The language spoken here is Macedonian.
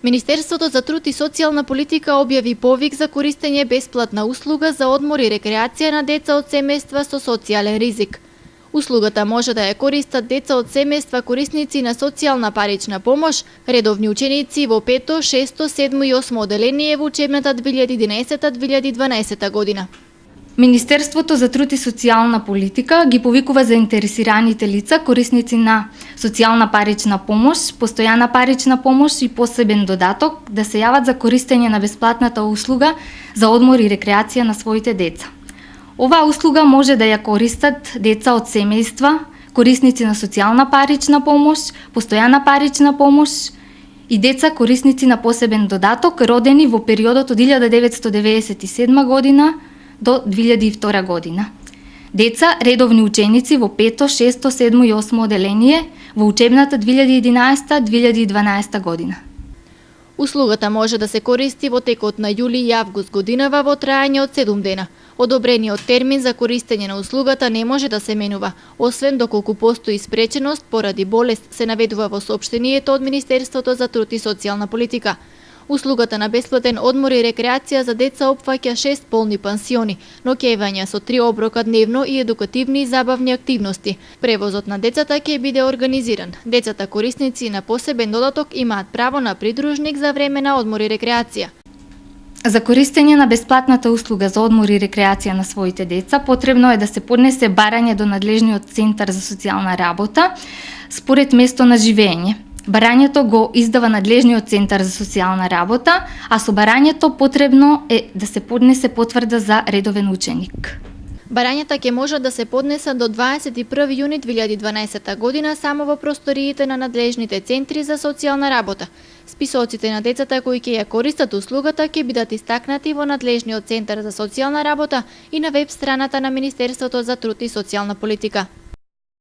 Министерството за труд и социјална политика објави повик за користење бесплатна услуга за одмор и рекреација на деца од семејства со социјален ризик. Услугата може да ја користат деца од семејства корисници на социјална парична помош, редовни ученици во 5, 6, 7 и 8 оделение во учебната 2011-2012 година. Министерството за труд и социјална политика ги повикува заинтересираните лица, корисници на социјална парична помош, постојана парична помош и посебен додаток да се јават за користење на бесплатната услуга за одмор и рекреација на своите деца. Оваа услуга може да ја користат деца од семејства, корисници на социјална парична помош, постојана парична помош и деца корисници на посебен додаток родени во периодот од 1997 година до 2002 година. Деца редовни ученици во 5, 6, 7 и 8 оделение во учебната 2011-2012 година. Услугата може да се користи во текот на јули и август годинава во траење од 7 дена. Одобрениот термин за користење на услугата не може да се менува, освен доколку постои спреченост поради болест, се наведува во соопштението од Министерството за труд и социјална политика. Услугата на бесплатен одмор и рекреација за деца опфаќа 6 полни пансиони, ноќевања со 3 оброка дневно и едукативни и забавни активности. Превозот на децата ќе биде организиран. Децата корисници на посебен додаток имаат право на придружник за време на одмор и рекреација. За користење на бесплатната услуга за одмор и рекреација на своите деца, потребно е да се поднесе барање до надлежниот центар за социјална работа според место на живење. Барањето го издава надлежниот центар за социјална работа, а со барањето потребно е да се поднесе потврда за редовен ученик. Барањата ќе можат да се поднесат до 21 јуни 2012 година само во просториите на надлежните центри за социјална работа. Списоците на децата кои ќе ја користат услугата ќе бидат истакнати во надлежниот центар за социјална работа и на веб страната на Министерството за труд и социјална политика.